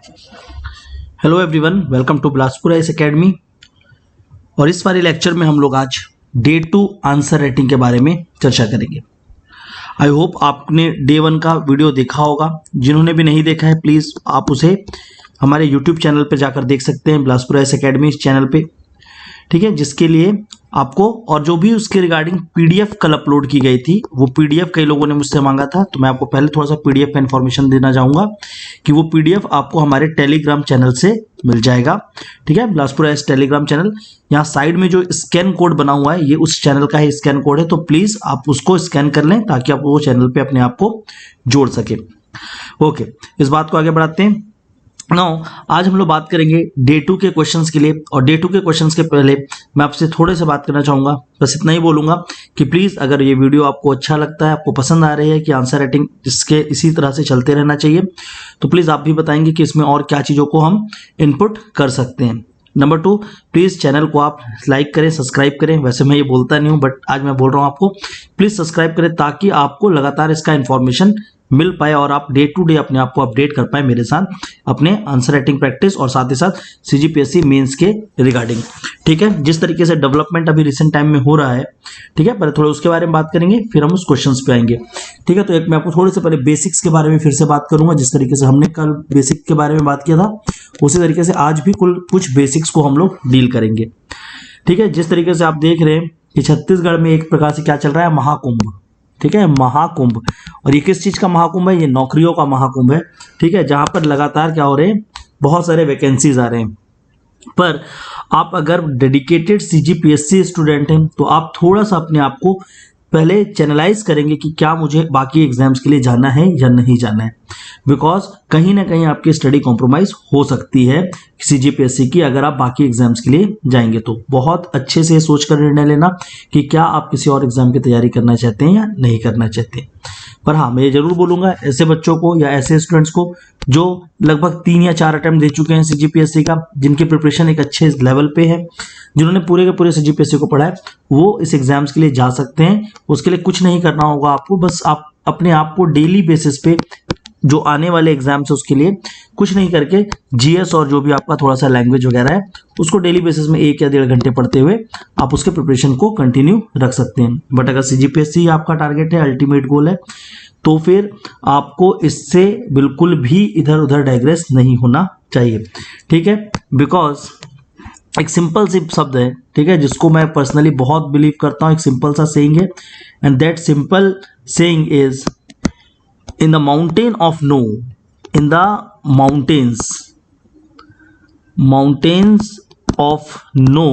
Hello everyone, welcome to Bilaspur IAS academy. और इस वाले लेक्चर में हम लोग आज डे 2 आंसर राइटिंग के बारे में चर्चा करेंगे। आई होप आपने डे 1 का वीडियो देखा होगा। जिन्होंने भी नहीं देखा है प्लीज़ आप उसे हमारे यूट्यूब चैनल पर जाकर देख सकते हैं, बिलासपुर आईएएस एकेडमी इस चैनल पे, ठीक है। जिसके लिए आपको और जो भी उसके रिगार्डिंग पीडीएफ कल अपलोड की गई थी, वो पीडीएफ कई लोगों ने मुझसे मांगा था, तो मैं आपको पहले थोड़ा सा पीडीएफ का इन्फॉर्मेशन देना चाहूँगा कि वो पीडीएफ आपको हमारे टेलीग्राम चैनल से मिल जाएगा, ठीक है। बिलासपुर आईएएस टेलीग्राम चैनल, यहाँ साइड में जो स्कैन कोड बना हुआ है ये उस चैनल का ही स्कैन कोड है, तो प्लीज़ आप उसको स्कैन कर लें ताकि आप वो चैनल पर अपने आप को जोड़ सके। ओके, इस बात को आगे बढ़ाते हैं। आज हम लोग बात करेंगे डे 2 के क्वेश्चंस के लिए। और डे 2 के क्वेश्चंस के पहले मैं आपसे थोड़े से बात करना चाहूँगा। बस इतना ही बोलूँगा कि प्लीज़ अगर ये वीडियो आपको अच्छा लगता है, आपको पसंद आ रही है कि आंसर राइटिंग इसके इसी तरह से चलते रहना चाहिए, तो प्लीज़ आप भी बताएंगे कि इसमें और क्या चीज़ों को हम इनपुट कर सकते हैं। नंबर 2, प्लीज़ चैनल को आप लाइक करें, सब्सक्राइब करें। वैसे मैं ये बोलता नहीं हूँ, बट आज मैं बोल रहा हूँ आपको, प्लीज़ सब्सक्राइब करें ताकि आपको लगातार इसका इन्फॉर्मेशन मिल पाए और आप डे टू डे अपने आप को अपडेट कर पाए मेरे साथ अपने आंसर राइटिंग प्रैक्टिस और साथ ही साथ सीजीपीएससी मेंस के रिगार्डिंग, ठीक है। जिस तरीके से डेवलपमेंट अभी रिसेंट टाइम में हो रहा है, ठीक है, पहले थोड़ा उसके बारे में बात करेंगे, फिर हम उस क्वेश्चंस पे आएंगे, ठीक है। तो एक मैं आपको थोड़े से पहले बेसिक्स के बारे में फिर से बात करूंगा। जिस तरीके से हमने कल बेसिक के बारे में बात किया था, उसी तरीके से आज भी कुछ बेसिक्स को हम लोग डील करेंगे, ठीक है। जिस तरीके से आप देख रहे हैं कि छत्तीसगढ़ में एक प्रकार से क्या चल रहा है, महाकुंभ, ठीक है, महाकुंभ। और ये किस चीज़ का महाकुंभ है? ये नौकरियों का महाकुंभ है, ठीक है, जहाँ पर लगातार क्या हो रहे हैं, बहुत सारे वैकेंसीज आ रहे हैं। पर आप अगर डेडिकेटेड सीजीपीएससी स्टूडेंट हैं तो आप थोड़ा सा अपने आप को पहले चैनलाइज करेंगे कि क्या मुझे बाकी एग्जाम्स के लिए जाना है या नहीं जाना है, बिकॉज कहीं ना कहीं आपकी स्टडी कॉम्प्रोमाइज हो सकती है सीजीपीएससी की अगर आप बाकी एग्जाम्स के लिए जाएंगे। तो बहुत अच्छे से सोच कर निर्णय लेना कि क्या आप किसी और एग्जाम की तैयारी करना चाहते हैं या नहीं करना चाहते। पर हाँ, मैं ये जरूर बोलूँगा ऐसे बच्चों को या ऐसे स्टूडेंट्स को जो लगभग 3 या 4 अटेम्प्ट दे चुके हैं सीजीपीएससी का, जिनकी प्रिपरेशन एक अच्छे लेवल पे है, जिन्होंने पूरे के पूरे सीजीपीएससी को पढ़ा है, वो इस एग्जाम्स के लिए जा सकते हैं। उसके लिए कुछ नहीं करना होगा आपको, बस आप अपने आप को डेली बेसिस पे जो आने वाले एग्जाम्स है उसके लिए कुछ नहीं करके जीएस और जो भी आपका थोड़ा सा लैंग्वेज वगैरह है उसको डेली बेसिस में 1 या 1.5 घंटे पढ़ते हुए आप उसके प्रिपरेशन को कंटिन्यू रख सकते हैं। बट अगर सीजीपीएससी आपका टारगेट है, अल्टीमेट गोल है, तो फिर आपको इससे बिल्कुल भी इधर उधर डाइग्रेस नहीं होना चाहिए, ठीक है। बिकॉज एक सिंपल सी शब्द है, ठीक है, जिसको मैं पर्सनली बहुत बिलीव करता हूँ। एक सिंपल सा सेइंग है, and that simple saying is in the mountain of no, in the mountains of no,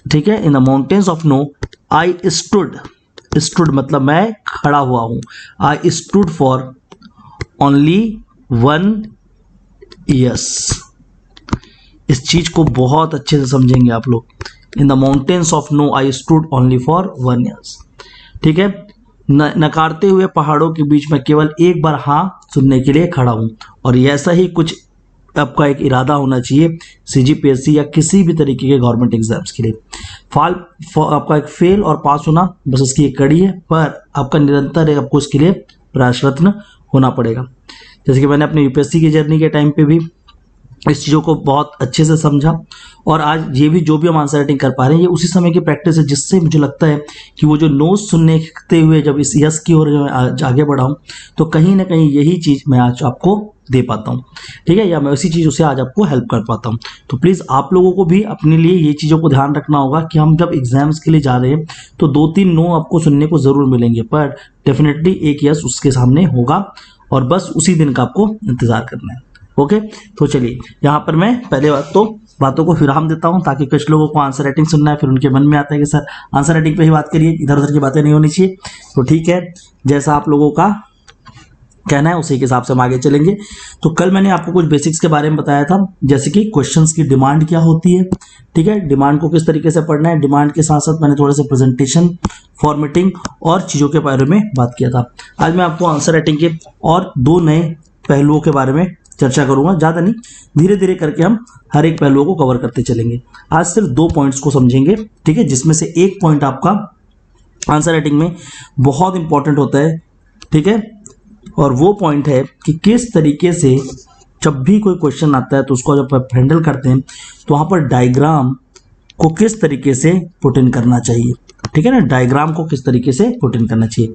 ठीक है, in the mountains of no I stood मतलब मैं खड़ा हुआ हूं, I stood for only one yes। इस चीज को बहुत अच्छे से समझेंगे आप लोग। in the mountains of no I stood only for one yes, ठीक है। नकारते हुए पहाड़ों के बीच में केवल एक बार हाँ सुनने के लिए खड़ा हूं। और ऐसा ही कुछ आपका एक इरादा होना चाहिए सीजीपीएससी या किसी भी तरीके के गवर्नमेंट एग्जाम्स के लिए। आपका एक फेल और पास होना बस इसकी एक कड़ी है, पर आपका निरंतर आपको इसके लिए प्रयासरत्न होना पड़ेगा। जैसे कि मैंने अपने यूपीएससी की जर्नी के टाइम पे भी इस चीज़ों को बहुत अच्छे से समझा, और आज ये भी जो भी हम आंसर राइटिंग कर पा रहे हैं ये उसी समय की प्रैक्टिस है, जिससे मुझे लगता है कि वो जो नोज सुनते हुए जब इस यस की ओर आज आगे बढ़ा हूँ तो कहीं ना कहीं यही चीज़ मैं आज आपको दे पाता हूँ, ठीक है, या मैं उसी चीज़ों से आज आपको हेल्प कर पाता हूँ। तो प्लीज़ आप लोगों को भी अपने लिए ये चीज़ों को ध्यान रखना होगा कि हम जब एग्जाम्स के लिए जा रहे हैं तो 2-3 नो आपको सुनने को ज़रूर मिलेंगे, पर डेफिनेटली एक यस उसके सामने होगा और बस उसी दिन का आपको इंतज़ार करना है। ओके, तो चलिए यहाँ पर मैं पहले बातों को विराम देता हूँ ताकि कुछ लोगों को आंसर राइटिंग सुनना है, फिर उनके मन में आता है कि सर आंसर राइटिंग पे ही बात करिए, इधर उधर की बातें नहीं होनी चाहिए। तो ठीक है, जैसा आप लोगों का कहना है उसी के हिसाब से हम आगे चलेंगे। तो कल मैंने आपको कुछ बेसिक्स के बारे में बताया था, जैसे कि क्वेश्चंस की डिमांड क्या होती है, ठीक है, डिमांड को किस तरीके से पढ़ना है। डिमांड के साथ साथ मैंने थोड़े से प्रेजेंटेशन, फॉर्मेटिंग और चीज़ों के बारे में बात किया था। आज मैं आपको आंसर राइटिंग के और 2 नए पहलुओं के बारे में चर्चा करूंगा, ज़्यादा नहीं, धीरे धीरे करके हम हर एक पहलुओं को कवर करते चलेंगे। आज सिर्फ 2 पॉइंट्स को समझेंगे, ठीक है, जिसमें से एक पॉइंट आपका आंसर राइटिंग में बहुत इंपॉर्टेंट होता है, ठीक है, और वो पॉइंट है कि किस तरीके से जब भी कोई क्वेश्चन आता है तो उसको जब आप हैंडल करते हैं तो वहाँ पर डायग्राम को किस तरीके से पुट इन करना चाहिए, ठीक है ना, डायग्राम को किस तरीके से पुट इन करना चाहिए।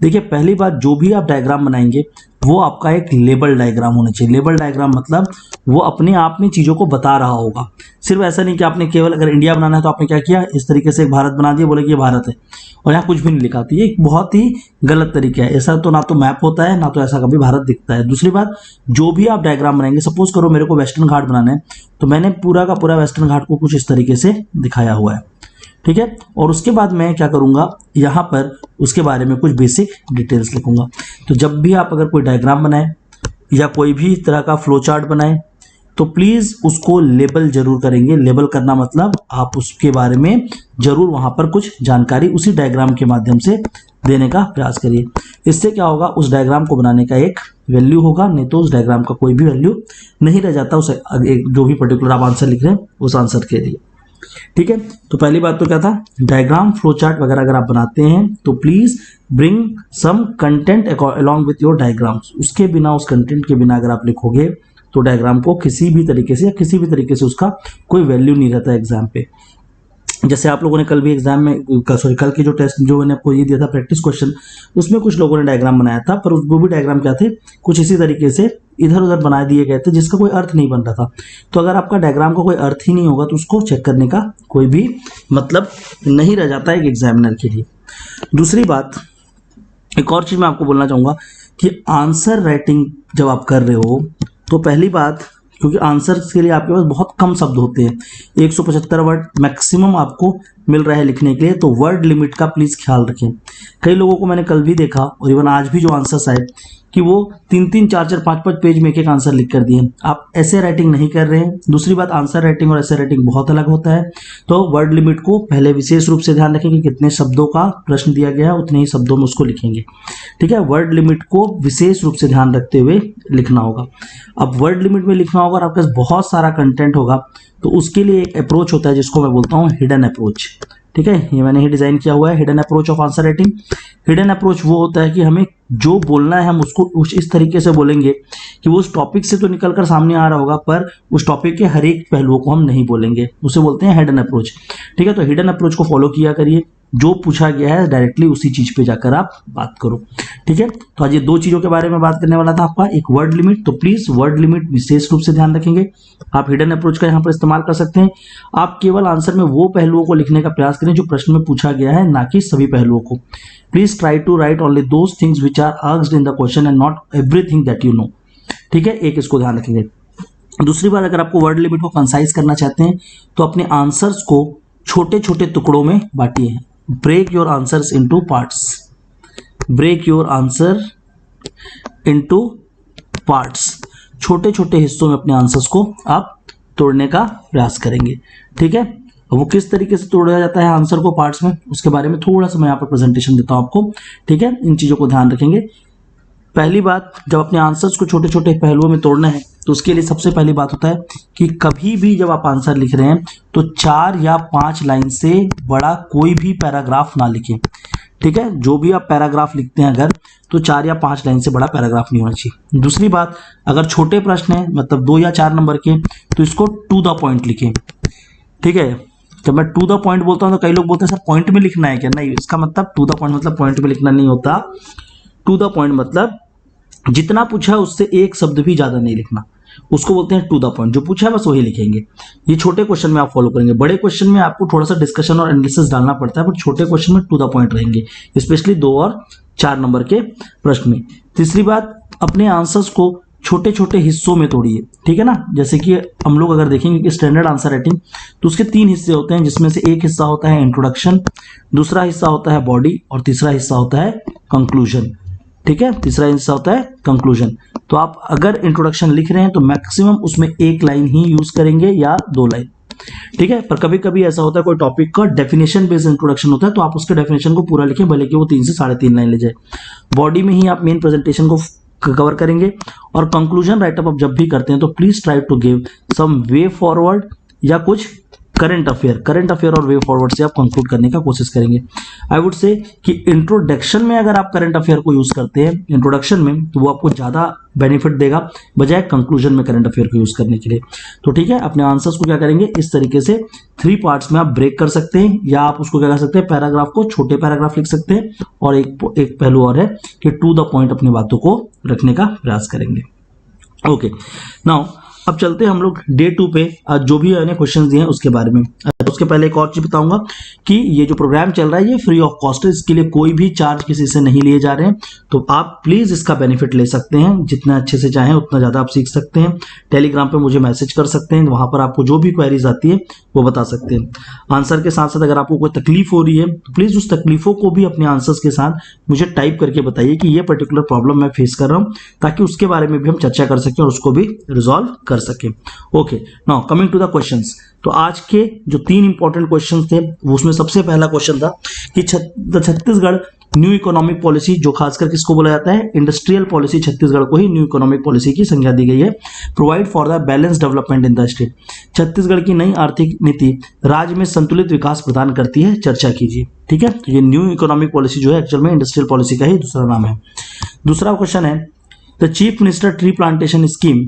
देखिए पहली बात, जो भी आप डायग्राम बनाएंगे वो आपका एक लेबल डायग्राम होना चाहिए। लेबल डायग्राम मतलब वो अपने आप में चीज़ों को बता रहा होगा, सिर्फ ऐसा नहीं कि आपने केवल अगर इंडिया बनाना है तो आपने क्या किया, इस तरीके से एक भारत बना दिया, बोले कि ये भारत है और यहाँ कुछ भी नहीं लिखा। तो ये एक बहुत ही गलत तरीका है। ऐसा तो ना तो मैप होता है, ना तो ऐसा कभी भारत दिखता है। दूसरी बात, जो भी आप डायग्राम बनाएंगे, सपोज करो मेरे को वेस्टर्न घाट बनाना है तो मैंने पूरा का पूरा वेस्टर्न घाट को कुछ इस तरीके से दिखाया हुआ है, ठीक है। और उसके बाद मैं क्या करूंगा, यहाँ पर उसके बारे में कुछ बेसिक डिटेल्स लिखूंगा। तो जब भी आप अगर कोई डायग्राम बनाए या कोई भी तरह का फ्लो चार्ट बनाए तो प्लीज़ उसको लेबल जरूर करेंगे। लेबल करना मतलब आप उसके बारे में जरूर वहाँ पर कुछ जानकारी उसी डायग्राम के माध्यम से देने का प्रयास करिए। इससे क्या होगा, उस डायग्राम को बनाने का एक वैल्यू होगा, नहीं तो उस डायग्राम का कोई भी वैल्यू नहीं रह जाता उसे जो भी पर्टिकुलर आप आंसर लिख रहे हैं उस आंसर के लिए, ठीक है। तो पहली बात तो क्या था, डायग्राम फ्लो चार्ट वगैरह अगर आप बनाते हैं तो please bring some content along with your diagrams. उसके बिना, उस कंटेंट के बिना अगर आप लिखोगे तो डायग्राम को किसी भी तरीके से या किसी भी तरीके से उसका कोई वैल्यू नहीं रहता एग्जाम पे। जैसे आप लोगों ने कल भी एग्जाम में कल की जो टेस्ट जो मैंने आपको ये दिया था प्रैक्टिस क्वेश्चन, उसमें कुछ लोगों ने डायग्राम बनाया था, पर वो भी डायग्राम क्या थे, कुछ इसी तरीके से इधर उधर बना दिए गए थे जिसका कोई अर्थ नहीं बन रहा था। तो अगर आपका डायग्राम का कोई अर्थ ही नहीं होगा तो उसको चेक करने का कोई भी मतलब नहीं रह जाता है एक एग्जामिनर के लिए। दूसरी बात, एक और चीज मैं आपको बोलना चाहूंगा कि आंसर राइटिंग जब आप कर रहे हो तो पहली बात, क्योंकि आंसर्स के लिए आपके पास बहुत कम शब्द होते हैं, 175 वर्ड मैक्सिमम आपको मिल रहा है लिखने के लिए, तो वर्ड लिमिट का प्लीज़ ख्याल रखें। कई लोगों को मैंने कल भी देखा और इवन आज भी जो आंसर्स आए कि वो 3-3, 4-4, 5-5 पेज में एक आंसर लिख कर दिए। आप ऐसे राइटिंग नहीं कर रहे हैं। दूसरी बात, आंसर राइटिंग और ऐसे राइटिंग बहुत अलग होता है। तो वर्ड लिमिट को पहले विशेष रूप से ध्यान रखें कि कितने शब्दों का प्रश्न दिया गया है उतने ही शब्दों में उसको लिखेंगे, ठीक है। वर्ड लिमिट को विशेष रूप से ध्यान रखते हुए लिखना होगा। अब वर्ड लिमिट में लिखना होगा और आपके पास बहुत सारा कंटेंट होगा तो उसके लिए एक अप्रोच होता है जिसको मैं बोलता हूँ हिडन अप्रोच, ठीक है। ये मैंने ही डिजाइन किया हुआ है, hidden approach of answer writing. Hidden approach वो होता है कि हमें जो बोलना है हम उसको इस तरीके से बोलेंगे कि वो उस टॉपिक से तो निकलकर सामने आ रहा होगा पर उस टॉपिक के हर एक पहलुओं को हम नहीं बोलेंगे, उसे बोलते हैं हिडन अप्रोच, ठीक है। तो हिडन अप्रोच को फॉलो किया करिए, जो पूछा गया है डायरेक्टली उसी चीज पे जाकर आप बात करो, ठीक है। तो आज ये दो चीजों के बारे में बात करने वाला था आपका, एक वर्ड लिमिट, तो प्लीज वर्ड लिमिट विशेष रूप से ध्यान रखेंगे। आप हिडन अप्रोच का यहाँ पर इस्तेमाल कर सकते हैं। आप केवल आंसर में वो पहलुओं को लिखने का प्रयास करें जो प्रश्न में पूछा गया है, ना कि सभी पहलुओं को। Please try to write only those things which are asked in the question and not everything that you know, ठीक है। एक इसको ध्यान रखेंगे। दूसरी बात, अगर आपको वर्ड लिमिट को कंसाइज करना चाहते हैं तो अपने आंसर्स को छोटे छोटे टुकड़ों में बांटिए। Break your answers into parts, break your answer into parts. छोटे छोटे हिस्सों में अपने आंसर्स को आप तोड़ने का प्रयास करेंगे, ठीक है। वो किस तरीके से तोड़ा जाता है आंसर को पार्ट्स में, उसके बारे में थोड़ा सा मैं यहाँ पर प्रेजेंटेशन देता हूँ आपको, ठीक है। इन चीज़ों को ध्यान रखेंगे। पहली बात, जब अपने आंसर्स को छोटे छोटे पहलुओं में तोड़ना है तो उसके लिए सबसे पहली बात होता है कि कभी भी जब आप आंसर लिख रहे हैं तो 4 या 5 लाइन से बड़ा कोई भी पैराग्राफ ना लिखें, ठीक है। जो भी आप पैराग्राफ लिखते हैं अगर, तो 4 या 5 लाइन से बड़ा पैराग्राफ नहीं होना चाहिए। दूसरी बात, अगर छोटे प्रश्न हैं मतलब 2 या 4 नंबर के, तो इसको टू द पॉइंट लिखें, ठीक है। जब मैं टू द पॉइंट बोलता हूं तो कई लोग बोलते हैं सर पॉइंट में लिखना है क्या, नहीं, इसका मतलब टू द पॉइंट मतलब पॉइंट में लिखना नहीं होता। टू द पॉइंट मतलब जितना पूछा है उससे एक शब्द भी ज्यादा नहीं लिखना, उसको बोलते हैं टू द पॉइंट। जो पूछा है बस वही लिखेंगे। ये छोटे क्वेश्चन में आप फॉलो करेंगे। बड़े क्वेश्चन में आपको थोड़ा सा डिस्कशन और एनालिसिस डालना पड़ता है, बट छोटे क्वेश्चन में टू द पॉइंट रहेंगे, स्पेशली 2 और 4 नंबर के प्रश्न में। तीसरी बात, अपने आंसर्स को छोटे छोटे हिस्सों में तोड़िए, ठीक है ना। जैसे कि हम लोग अगर देखेंगे कि स्टैंडर्ड आंसर राइटिंग तो उसके 3 हिस्से होते हैं, जिसमें से एक हिस्सा होता है इंट्रोडक्शन, दूसरा हिस्सा होता है बॉडी और तीसरा हिस्सा होता है कंक्लूजन, ठीक है। तीसरा हिस्सा होता है कंक्लूजन। तो आप अगर इंट्रोडक्शन लिख रहे हैं तो मैक्सिमम उसमें 1 लाइन ही यूज करेंगे या 2 लाइन, ठीक है। पर कभी कभी ऐसा होता है कोई टॉपिक का डेफिनेशन बेस्ड इंट्रोडक्शन होता है तो आप उसके डेफिनेशन को पूरा लिखें, भले कि वो 3 से 3.5 लाइन ले जाए। बॉडी में ही आप मेन प्रेजेंटेशन को कवर करेंगे। और कंक्लूजन राइटअप आप जब भी करते हैं तो please try to give some way forward या कुछ करंट अफेयर और वे फॉरवर्ड से आप कंक्लूड करने का कोशिश करेंगे। आई वुड से कि इंट्रोडक्शन में अगर आप करंट अफेयर को यूज करते हैं इंट्रोडक्शन में, तो वो आपको ज्यादा बेनिफिट देगा बजाय कंक्लूजन में करंट अफेयर को यूज करने के लिए। तो ठीक है, अपने आंसर्स को क्या करेंगे, इस तरीके से 3 पार्ट्स में आप ब्रेक कर सकते हैं, या आप उसको क्या कर सकते हैं, पैराग्राफ को छोटे पैराग्राफ लिख सकते हैं, और एक पहलू और है कि टू द पॉइंट अपनी बातों को रखने का प्रयास करेंगे। ओके, नाउ अब चलते हैं हम लोग डे 2 पे। जो भी मैंने क्वेश्चंस दिए हैं उसके बारे में। उसके पहले एक और चीज बताऊंगा कि ये जो प्रोग्राम चल रहा है ये फ्री ऑफ कॉस्ट है, इसके लिए कोई भी चार्ज किसी से नहीं लिए जा रहे हैं। तो आप प्लीज इसका बेनिफिट ले सकते हैं, जितना अच्छे से चाहें उतना ज्यादा आप सीख सकते हैं। टेलीग्राम पे मुझे मैसेज कर सकते हैं, वहां पर आपको जो भी क्वेरीज आती है वो बता सकते हैं। आंसर के साथ साथ अगर आपको कोई तकलीफ हो रही है तो प्लीज उस तकलीफों को भी अपने आंसर्स के साथ मुझे टाइप करके बताइए कि ये पर्टिकुलर प्रॉब्लम मैं फेस कर रहा हूं, ताकि उसके बारे में भी हम चर्चा कर सकें और उसको भी रिजॉल्व कर सकें। Okay, now coming to the questions. तो आज के जो 3 इंपॉर्टेंट क्वेश्चंस थे उसमें सबसे पहला क्वेश्चन था कि छत्तीसगढ़ न्यू इकोनॉमिक पॉलिसी, जो खासकर किसको बोला जाता है, इंडस्ट्रियल पॉलिसी, छत्तीसगढ़ को ही न्यू इकोनॉमिक पॉलिसी की संज्ञा दी गई है। Provide for the balance development in the state, Chhattisgarh की नई आर्थिक नीति राज्य में संतुलित विकास प्रदान करती है, चर्चा कीजिए। ठीक है, तो ये न्यू इकोनॉमिक पॉलिसी जो है एक्चुअल में इंडस्ट्रियल पॉलिसी का ही दूसरा नाम है। दूसरा क्वेश्चन है the chief minister tree plantation scheme,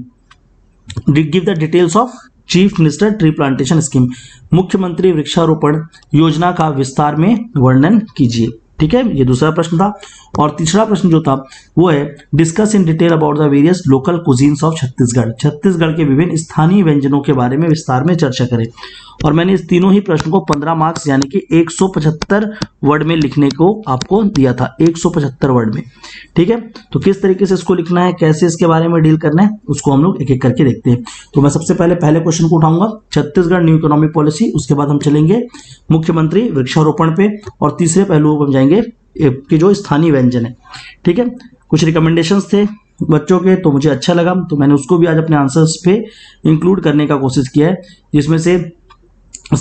give the details of chief minister tree plantation scheme, मुख्यमंत्री वृक्षारोपण योजना का विस्तार में वर्णन कीजिए। ठीक है, ये दूसरा प्रश्न था। और तीसरा प्रश्न जो था वो है discuss in detail about the various local cuisines of Chhattisgarh, Chhattisgarh के विभिन्न स्थानीय व्यंजनों के बारे में विस्तार में चर्चा करें। और मैंने इस तीनों ही प्रश्न को 15 मार्क्स यानी कि 175 वर्ड में लिखने को आपको दिया था, 175 वर्ड में। ठीक है, तो किस तरीके से इसको लिखना है, कैसे इसके बारे में डील करना है, उसको हम लोग एक एक करके देखते हैं। तो मैं सबसे पहले क्वेश्चन को उठाऊंगा, छत्तीसगढ़ न्यू इकोनॉमिक पॉलिसी, उसके बाद हम चलेंगे मुख्यमंत्री वृक्षारोपण पे, और तीसरे पहलू पर हम जाएंगे कि जो स्थानीय व्यंजन है। ठीक है, कुछ रिकमेंडेशंस थे बच्चों के, तो मुझे अच्छा लगा, तो मैंने उसको भी आज अपने आंसर्स पे इंक्लूड करने का कोशिश किया है। जिसमें से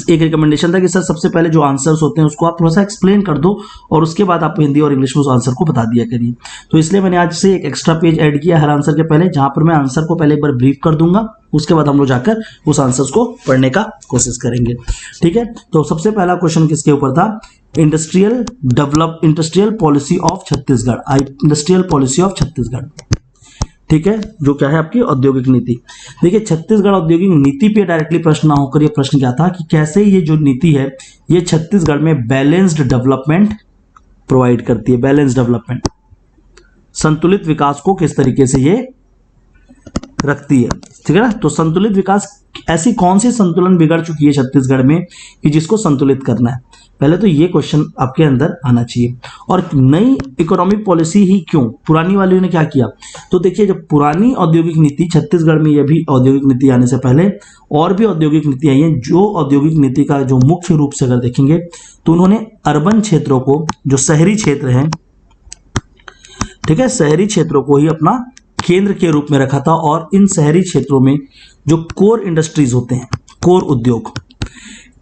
एक रिकमेंडेशन था कि सर सबसे पहले जो आंसर्स होते हैं उसको आप थोड़ा सा एक्सप्लेन कर दो, और उसके बाद आप हिंदी और इंग्लिश में उस आंसर को बता दिया करिए। तो इसलिए मैंने आज से एक एक्स्ट्रा पेज ऐड किया हर आंसर के पहले, जहां पर मैं आंसर को पहले एक बार ब्रीफ कर दूंगा, उसके बाद हम लोग जाकर उस आंसर्स को पढ़ने का कोशिश करेंगे। ठीक है, तो सबसे पहला क्वेश्चन किसके ऊपर था, industrial policy of Chhattisgarh, industrial policy of Chhattisgarh. ठीक है, जो क्या है आपकी औद्योगिक नीति। देखिए, छत्तीसगढ़ औद्योगिक नीति पे डायरेक्टली प्रश्न ना होकर ये प्रश्न क्या था कि कैसे ये जो नीति है ये छत्तीसगढ़ में बैलेंस्ड डेवलपमेंट प्रोवाइड करती है, बैलेंस्ड डेवलपमेंट, संतुलित विकास को किस तरीके से ये रखती है। ठीक है ना, तो संतुलित विकास, ऐसी कौन सी संतुलन बिगड़ चुकी है छत्तीसगढ़ में कि जिसको संतुलित करना है, पहले तो ये क्वेश्चन आपके अंदर आना चाहिए। और नई इकोनॉमिक पॉलिसी ही क्यों, पुरानी वाली ने क्या किया, तो देखिए जब पुरानी औद्योगिक नीति छत्तीसगढ़ में, ये भी औद्योगिक नीति आने से पहले और भी औद्योगिक नीति आई है, जो औद्योगिक नीति का जो मुख्य रूप से अगर देखेंगे तो उन्होंने अर्बन क्षेत्रों को, जो शहरी क्षेत्र हैं, ठीक है, शहरी क्षेत्रों को ही अपना केंद्र के रूप में रखा था, और इन शहरी क्षेत्रों में जो कोर इंडस्ट्रीज होते हैं, कोर उद्योग,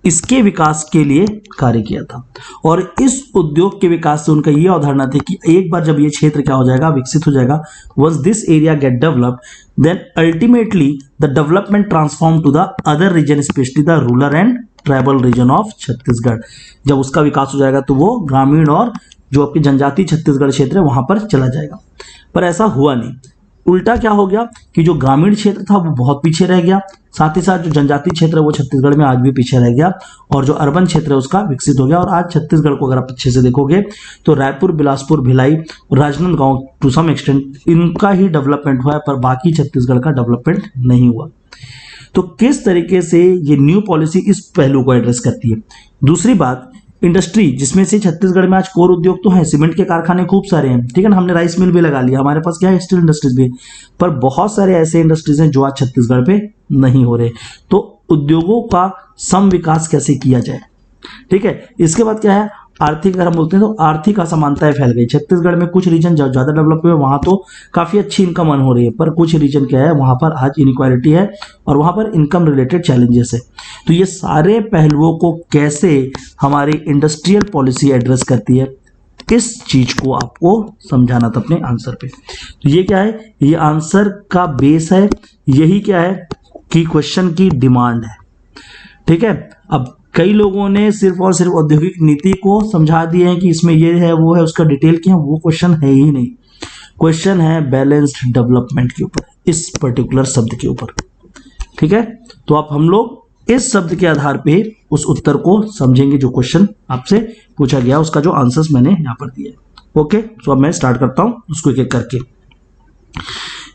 इसके विकास के लिए कार्य किया था। और इस उद्योग के विकास से उनका यह अवधारणा थी कि एक बार जब ये क्षेत्र क्या हो जाएगा, विकसित हो जाएगा, once this area get developed then ultimately the development transform to the other region, specially the rural and tribal region of Chhattisgarh. जब उसका विकास हो जाएगा तो वो ग्रामीण और जो आपकी जनजातीय छत्तीसगढ़ क्षेत्र है वहां पर चला जाएगा। पर ऐसा हुआ नहीं, उल्टा क्या हो गया कि जो ग्रामीण क्षेत्र था वो बहुत पीछे रह गया, साथ ही साथ जो जनजातीय क्षेत्र है वो छत्तीसगढ़ में आज भी पीछे रह गया, और जो अर्बन क्षेत्र है उसका विकसित हो गया। और आज छत्तीसगढ़ को अगर आप अच्छे से देखोगे तो रायपुर, बिलासपुर, भिलाई और राजनांदगांव टू सम एक्सटेंट इनका ही डेवलपमेंट हुआ है, पर बाकी छत्तीसगढ़ का डेवलपमेंट नहीं हुआ। तो किस तरीके से ये न्यू पॉलिसी इस पहलू को एड्रेस करती है। दूसरी बात, इंडस्ट्री, जिसमें से छत्तीसगढ़ में आज कोर उद्योग तो है, सीमेंट के कारखाने खूब सारे हैं, ठीक है ना, हमने राइस मिल भी लगा लिया, हमारे पास क्या है, स्टील इंडस्ट्रीज भी, पर बहुत सारे ऐसे इंडस्ट्रीज हैं जो आज छत्तीसगढ़ पे नहीं हो रहे। तो उद्योगों का सम विकास कैसे किया जाए। ठीक है, इसके बाद क्या है, आर्थिक, अगर हम बोलते हैं तो आर्थिक असमानताएं फैल गई छत्तीसगढ़ में। कुछ रीजन ज्यादा डेवलप हुए, वहां तो काफी अच्छी इनकम अर्न हो रही है, पर कुछ रीजन क्या है, वहां पर आज इनइक्वालिटी है और वहां पर इनकम रिलेटेड चैलेंजेस है। तो ये सारे पहलुओं को कैसे हमारी इंडस्ट्रियल पॉलिसी एड्रेस करती है, इस चीज को आपको समझाना था अपने आंसर पे। तो ये क्या है, ये आंसर का बेस है, यही क्या है कि क्वेश्चन की डिमांड है। ठीक है, अब कई लोगों ने सिर्फ और सिर्फ औद्योगिक नीति को समझा दिए हैं कि इसमें ये है वो है, उसका डिटेल क्या है, वो क्वेश्चन है ही नहीं। क्वेश्चन है बैलेंस्ड डेवलपमेंट के ऊपर, इस पर्टिकुलर शब्द के ऊपर। ठीक है, तो आप हम लोग इस शब्द के आधार पे उस उत्तर को समझेंगे जो क्वेश्चन आपसे पूछा गया, उसका जो आंसर्स मैंने यहाँ पर दिया है। ओके, तो अब मैं स्टार्ट करता हूँ उसको एक एक करके।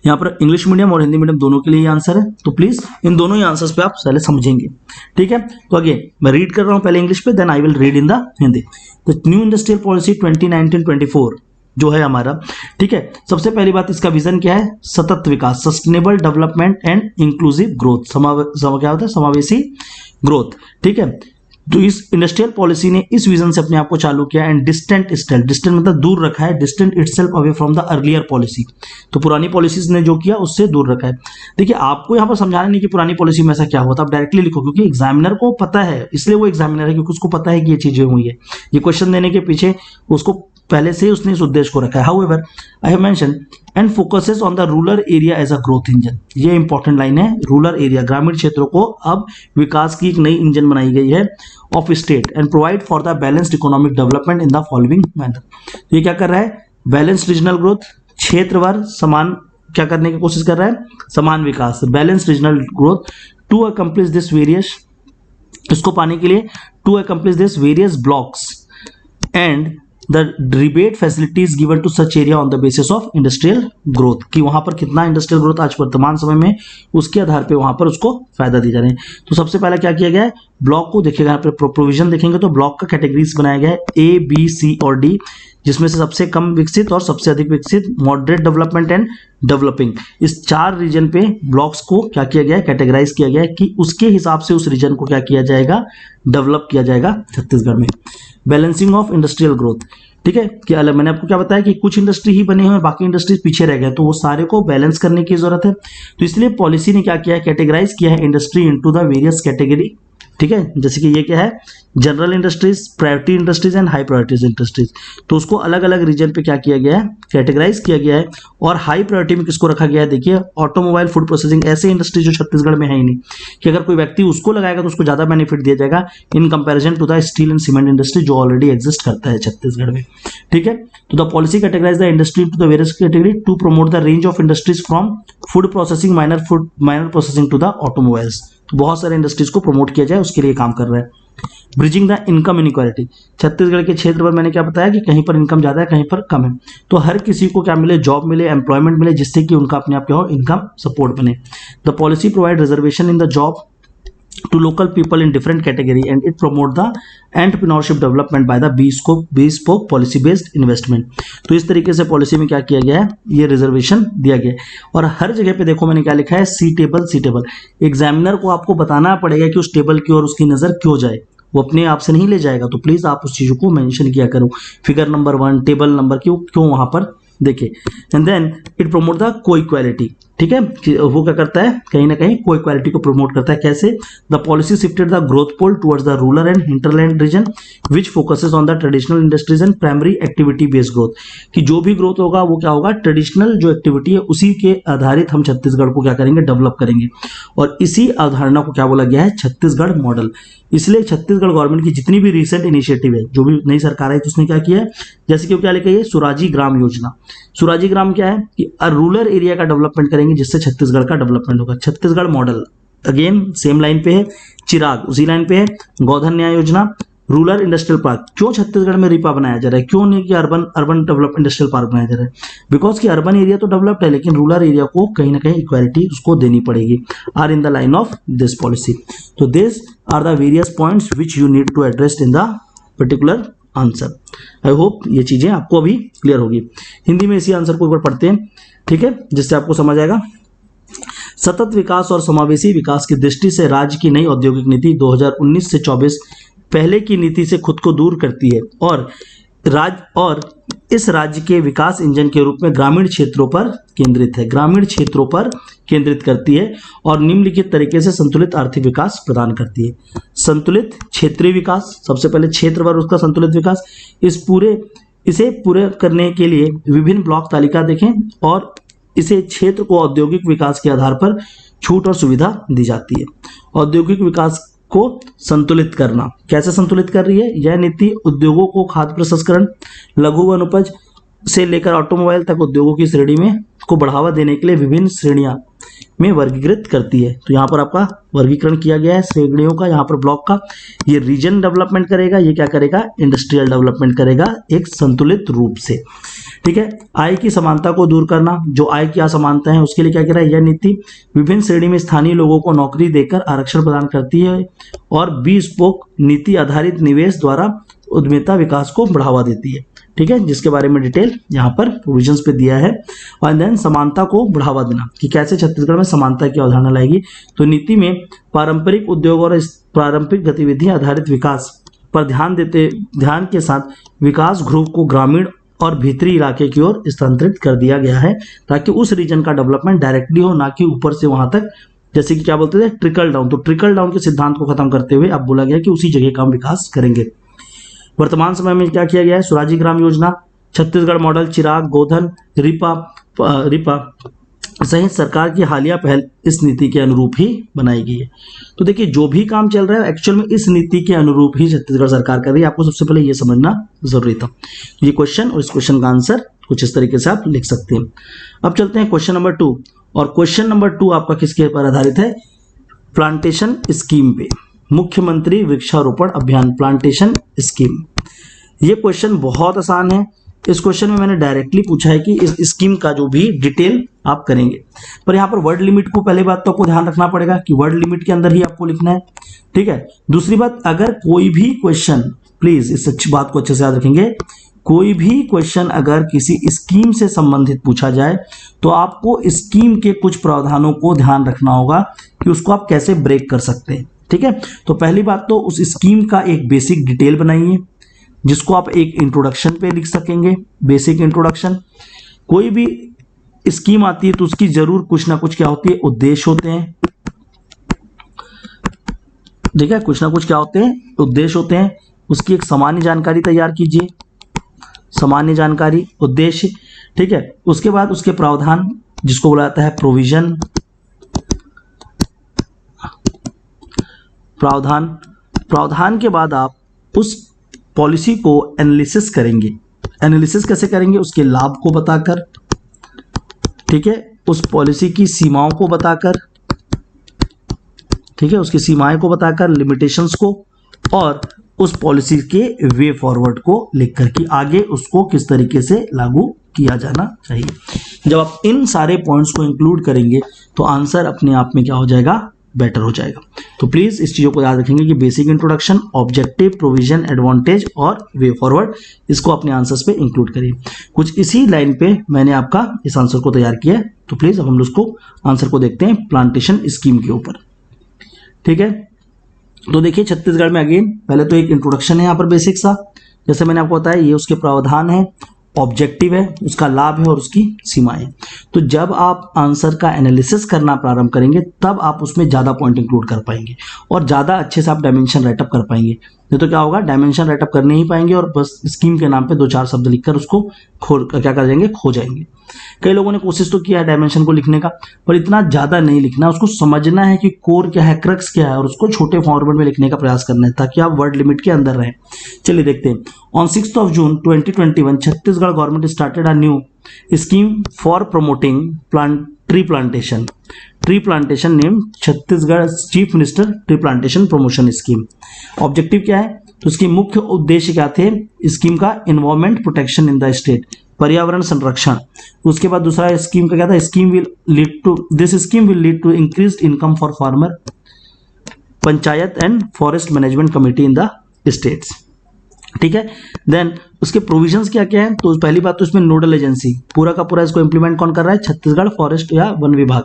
यहाँ पर इंग्लिश मीडियम और हिंदी मीडियम दोनों के लिए आंसर है, तो प्लीज इन दोनों ही आंसर्स पे आप पहले समझेंगे। ठीक है, तो अगेन मैं रीड कर रहा हूँ पहले इंग्लिश पे, then I will read in the Hindi. The new industrial policy 2019-24 जो है हमारा, ठीक है, सबसे पहली बात इसका विजन क्या है, सतत विकास, sustainable development and inclusive growth, क्या होता है, समावेशी ग्रोथ। ठीक है, तो इस इंडस्ट्रियल पॉलिसी ने इस विजन से अपने आप को चालू किया एंड डिस्टेंट मतलब दूर रखा है, distant itself away from the earlier policy. तो पुरानी पॉलिसीज ने जो किया उससे दूर रखा है। देखिए आपको यहाँ पर समझाना नहीं कि पुरानी पॉलिसी में ऐसा क्या हुआ था, आप डायरेक्टली लिखो, क्योंकि एग्जामिनर को पता है, इसलिए वो एग्जामिनर है क्योंकि उसको पता है कि ये चीजें हुई है। ये क्वेश्चन देने के पीछे उसको पहले से ही उसने इस उद्देश्य को रखा है। However I have mention and focuses on the rural area as a growth engine, ये इंपॉर्टेंट लाइन है। रूरल एरिया, ग्रामीण क्षेत्रों को अब विकास की एक नई इंजन बनाई गई है of state and provide for the balanced economic development in the following manner. ये क्या कर रहा है, बैलेंस्ड रीजनल ग्रोथ, क्षेत्रवार समान क्या करने की कोशिश कर रहा है, समान विकास, balanced regional growth to accomplish this various, इसको पाने के लिए to accomplish this various blocks and the rebate facilities given to such area on the basis of industrial growth, कि वहां पर कितना इंडस्ट्रियल ग्रोथ आज वर्तमान समय में उसके आधार पे वहां पर उसको फायदा दी जा रहे हैं। तो सबसे पहले क्या किया गया है, ब्लॉक को देखिएगा, यहाँ पे प्रोविजन देखेंगे तो ब्लॉक का कैटेगरीज बनाया गया है ए बी सी और डी, जिसमें से सबसे कम विकसित और सबसे अधिक विकसित, मॉडरेट डेवलपमेंट एंड डेवलपिंग, इस 4 रीजन पे ब्लॉक्स को क्या किया गया है, कैटेगराइज किया गया है कि उसके हिसाब से उस रीजन को क्या किया जाएगा, डेवलप किया जाएगा छत्तीसगढ़ में। बैलेंसिंग ऑफ इंडस्ट्रियल ग्रोथ, ठीक है, कि अलग मैंने आपको क्या बताया कि कुछ इंडस्ट्री ही बने हुए हैं, बाकी इंडस्ट्रीज पीछे रह गए, तो वो सारे को बैलेंस करने की जरूरत है। तो इसलिए पॉलिसी ने क्या किया है, कैटेगराइज किया है industry into the various category. ठीक है, जैसे कि ये क्या है, general industries, priority industries and high priorities industries, तो उसको अलग अलग रीजन पे क्या किया गया है, कैटेगराइज किया गया है। और हाई प्रायोरिटी में किसको रखा गया है, देखिए ऑटोमोबाइल, फूड प्रोसेसिंग, ऐसे इंडस्ट्री जो छत्तीसगढ़ में है ही नहीं, कि अगर कोई व्यक्ति उसको लगाएगा तो उसको ज्यादा बेनिफिट दिया जाएगा in comparison to the steel and cement industry जो ऑलरेडी एग्जिस्ट करता है छत्तीसगढ़ में। ठीक है, तो the policy categorise the industry to the various category to promote the range of industries from food processing, minor processing to the automobiles, तो बहुत सारे इंडस्ट्रीज को प्रमोट किया जाए उसके लिए काम कर रहा है। Bridging the income inequality, Chhattisgarh के क्षेत्र पर मैंने क्या बताया कि कहीं पर इनकम ज्यादा है, कहीं पर कम है, तो हर किसी को क्या मिले, जॉब मिले, एम्प्लॉयमेंट मिले, जिससे कि उनका अपने आप क्या हो, इनकम सपोर्ट बने। The policy provide reservation in the job to local people in different category and it promote the entrepreneurship development by the bespoke policy based investment। तो इस तरीके से पॉलिसी में क्या किया गया है, ये रिजर्वेशन दिया गया है। और हर जगह पे देखो मैंने क्या लिखा है, सीटेबल। एग्जामिनर को आपको बताना पड़ेगा कि उस टेबल की ओर उसकी नजर क्यों जाए, वो अपने आप से नहीं ले जाएगा, तो प्लीज आप उस चीज को मेंशन किया करो, फिगर नंबर 1, टेबल नंबर क्यों वहां पर देखिए। And then it promote the को इक्वालिटी, ठीक है, वो क्या करता है, कहीं ना कहीं को इक्वालिटी को प्रमोट करता है। कैसे, the policy shifted the growth pole towards the rural and hinterland region which focuses on the traditional industries and primary activity based growth, कि जो भी ग्रोथ होगा वो क्या होगा, ट्रेडिशनल जो एक्टिविटी है उसी के आधारित हम छत्तीसगढ़ को क्या करेंगे, डेवलप करेंगे। और इसी अवधारणा को क्या बोला गया है, छत्तीसगढ़ मॉडल। इसलिए छत्तीसगढ़ गवर्नमेंट की जितनी भी रिसेंट इनिशिएटिव है, जो भी नई सरकार है, तो उसने क्या किया है, जैसे कि क्या लिखा है, सुराजी ग्राम योजना। सुराजी ग्राम क्या है कि रूरल एरिया का डेवलपमेंट करेंगे जिससे छत्तीसगढ़ का डेवलपमेंट होगा। Chhattisgarh model again same line पे है, चिराग उसी लाइन पे है, गोधन न्याय योजना, रूरल इंडस्ट्रियल पार्क। क्यों छत्तीसगढ़ में रिपा बनाया जा रहा है, क्यों नहीं कि अर्बन डेवलप इंडस्ट्रियल पार्क बनाया जा रहा है, बिकॉज कि अर्बन एरिया तो डेवलप्ड है लेकिन रूरल एरिया को कहीं ना कहीं इक्वालिटी उसको देनी पड़ेगी, are in the line of this policy. तो this are the various points which you need to address in the particular answer. I hope ये चीजें आपको अभी क्लियर होगी। हिंदी में इसी आंसर को एक बार पढ़ते हैं, ठीक है, जिससे आपको समझ आएगा। सतत विकास और समावेशी विकास की दृष्टि से राज्य की नई औद्योगिक नीति 2019 से 24 पहले की नीति से खुद को दूर करती है और इस राज्य के विकास इंजन के रूप में ग्रामीण क्षेत्रों पर केंद्रित है, ग्रामीण क्षेत्रों पर केंद्रित करती है और निम्नलिखित तरीके से संतुलित आर्थिक विकास प्रदान करती है। संतुलित क्षेत्रीय विकास, सबसे पहले क्षेत्रवार उसका संतुलित विकास, इसे पूरे करने के लिए विभिन्न ब्लॉक तालिका देखें और इसे क्षेत्र को औद्योगिक विकास के आधार पर छूट और सुविधा दी जाती है। औद्योगिक विकास को संतुलित करना। कैसे संतुलित कर रही है? यह नीति उद्योगों को खाद्य प्रसंस्करण, लघु वनोपज से लेकर ऑटोमोबाइल तक उद्योगों की श्रेणी में को बढ़ावा देने के लिए विभिन्न श्रेणियां में वर्गीकृत करती है। तो यहाँ पर आपका वर्गीकरण किया गया है श्रेणियों का, यहाँ पर ब्लॉक का। ये रीजन डेवलपमेंट करेगा, ये क्या करेगा? इंडस्ट्रियल डेवलपमेंट करेगा एक संतुलित रूप से। ठीक है। आय की समानता को दूर करना, जो आय की असमानता है उसके लिए क्या कह रहा है? यह नीति विभिन्न श्रेणी में स्थानीय लोगों को नौकरी देकर आरक्षण प्रदान करती है और bespoke नीति आधारित निवेश द्वारा उद्यमिता विकास को बढ़ावा देती है। ठीक है, जिसके बारे में डिटेल यहाँ पर प्रोविजंस पे दिया है। और देन समानता को बढ़ावा देना कि कैसे छत्तीसगढ़ में समानता की अवधारणा लाएगी। तो नीति में पारंपरिक उद्योग और पारंपरिक गतिविधि आधारित विकास पर ध्यान के साथ विकास ध्रुव को ग्रामीण और भीतरी इलाके की ओर स्थानांतरित कर दिया गया है, ताकि उस रीजन का डेवलपमेंट डायरेक्टली हो, ना कि ऊपर से वहां तक, जैसे कि क्या बोलते थे, ट्रिकल डाउन। तो ट्रिकल डाउन के सिद्धांत को खत्म करते हुए अब बोला गया कि उसी जगह का हम विकास करेंगे। वर्तमान समय में क्या किया गया है? स्वराजी ग्राम योजना, छत्तीसगढ़ मॉडल, चिराग, गोधन, रिपा सहित सरकार की हालिया पहल इस नीति के अनुरूप ही बनाई गई है। तो देखिए, जो भी काम चल रहा है एक्चुअल में इस नीति के अनुरूप ही छत्तीसगढ़ सरकार कर रही है। आपको सबसे पहले ये समझना जरूरी था। ये क्वेश्चन और इस क्वेश्चन का आंसर कुछ इस तरीके से आप लिख सकते हैं। अब चलते हैं क्वेश्चन नंबर 2, और क्वेश्चन नंबर 2 आपका किसके पर आधारित है? प्लांटेशन स्कीम पे। मुख्यमंत्री वृक्षारोपण अभियान, प्लांटेशन स्कीम। ये क्वेश्चन बहुत आसान है। इस क्वेश्चन में मैंने डायरेक्टली पूछा है कि इस स्कीम का जो भी डिटेल आप करेंगे, पर यहाँ पर वर्ड लिमिट को पहले बात तो आपको ध्यान रखना पड़ेगा कि वर्ड लिमिट के अंदर ही आपको लिखना है। ठीक है। दूसरी बात, अगर कोई भी क्वेश्चन, प्लीज इस अच्छी बात को अच्छे से याद रखेंगे, कोई भी क्वेश्चन अगर किसी स्कीम से संबंधित पूछा जाए तो आपको स्कीम के कुछ प्रावधानों को ध्यान रखना होगा कि उसको आप कैसे ब्रेक कर सकते हैं। ठीक है। तो पहली बात तो उस स्कीम का एक बेसिक डिटेल बनाइए, जिसको आप एक इंट्रोडक्शन पे लिख सकेंगे, बेसिक इंट्रोडक्शन। कोई भी स्कीम आती है तो उसकी जरूर कुछ ना कुछ क्या होती है? उद्देश्य होते हैं। ठीक है, कुछ ना कुछ क्या होते हैं? उद्देश्य होते हैं। उसकी एक सामान्य जानकारी तैयार कीजिए, सामान्य जानकारी, उद्देश्य। ठीक है। उसके बाद उसके प्रावधान, जिसको बोला जाता है प्रोविजन, प्रावधान के बाद आप उस पॉलिसी को एनालिसिस करेंगे। एनालिसिस कैसे करेंगे? उसके लाभ को बताकर, ठीक है, उस पॉलिसी की सीमाओं को बताकर, ठीक है, उसकी सीमाएं को बताकर, लिमिटेशंस को, और उस पॉलिसी के वे फॉरवर्ड को लिख कर कि आगे उसको किस तरीके से लागू किया जाना चाहिए। जब आप इन सारे पॉइंट्स को इंक्लूड करेंगे तो आंसर अपने आप में क्या हो जाएगा? बेटर हो जाएगा। तो प्लीज इस चीजों को याद रखेंगे कि basic introduction, objective, provision, advantage और वे फॉरवर्ड, इसको अपने आंसर्स पे इंक्लूड करिए। कुछ इसी लाइन पे मैंने आपका इस आंसर को तैयार किया है। तो प्लीज अब हम उसको आंसर को देखते हैं प्लांटेशन स्कीम के ऊपर। ठीक है। तो देखिए, छत्तीसगढ़ में अगेन पहले तो एक इंट्रोडक्शन है यहाँ पर बेसिक सा, जैसे मैंने आपको बताया, ये उसके प्रावधान है, ऑब्जेक्टिव है, उसका लाभ है और उसकी सीमाएं। तो जब आप आंसर का एनालिसिस करना प्रारंभ करेंगे तब आप उसमें ज़्यादा पॉइंट इंक्लूड कर पाएंगे और ज़्यादा अच्छे से आप डायमेंशन राइटअप कर पाएंगे। नहीं तो क्या होगा? डायमेंशन राइटअप कर नहीं पाएंगे और बस स्कीम के नाम पे 2-4 शब्द लिखकर उसको क्या कर जाएंगे? खो जाएंगे। कई लोगों ने कोशिश तो किया है डायमेंशन को लिखने का, पर इतना ज़्यादा नहीं लिखना, उसको समझना है कि कोर क्या है, क्रक्स क्या है, और उसको छोटे फॉर्मेट में लिखने का प्रयास करना है ताकि आप वर्ड लिमिट के अंदर रहें। चलिए देखते हैं। On 6 June 2021 Chhattisgarh government started a new scheme for promoting tree plantation name Chhattisgarh chief minister tree plantation promotion scheme. Objective क्या है? तो इसके मुख्य उद्देश्य क्या थे स्कीम का? Environment protection in the state, पर्यावरण संरक्षण। उसके बाद दूसरा स्कीम का क्या था? This scheme will lead to increased income for farmer, panchayat and forest management committee in the states. ठीक है। देन उसके प्रोविजंस क्या क्या है? तो पहली बात तो इसमें नोडल एजेंसी, पूरा का पूरा इसको इंप्लीमेंट कौन कर रहा है? छत्तीसगढ़ फॉरेस्ट या वन विभाग।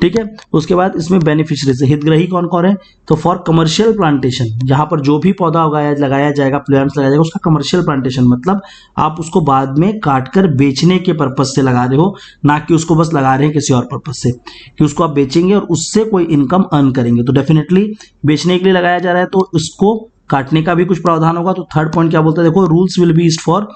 ठीक है। उसके बाद इसमें बेनिफिशियरीज, हितग्राही कौन कौन है? तो फॉर कमर्शियल प्लांटेशन, जहां पर जो भी पौधा लगाया जाएगा, प्लांट्स लगाया जाएगा, उसका कमर्शियल प्लांटेशन मतलब आप उसको बाद में काटकर बेचने के पर्पज से लगा रहे हो, ना कि उसको बस लगा रहे हैं किसी और पर्पज से कि उसको आप बेचेंगे और उससे कोई इनकम अर्न करेंगे। तो डेफिनेटली बेचने के लिए लगाया जा रहा है तो उसको काटने का भी कुछ प्रावधान होगा। तो थर्ड पॉइंट क्या बोलते हैं? देखो, rules will be eased for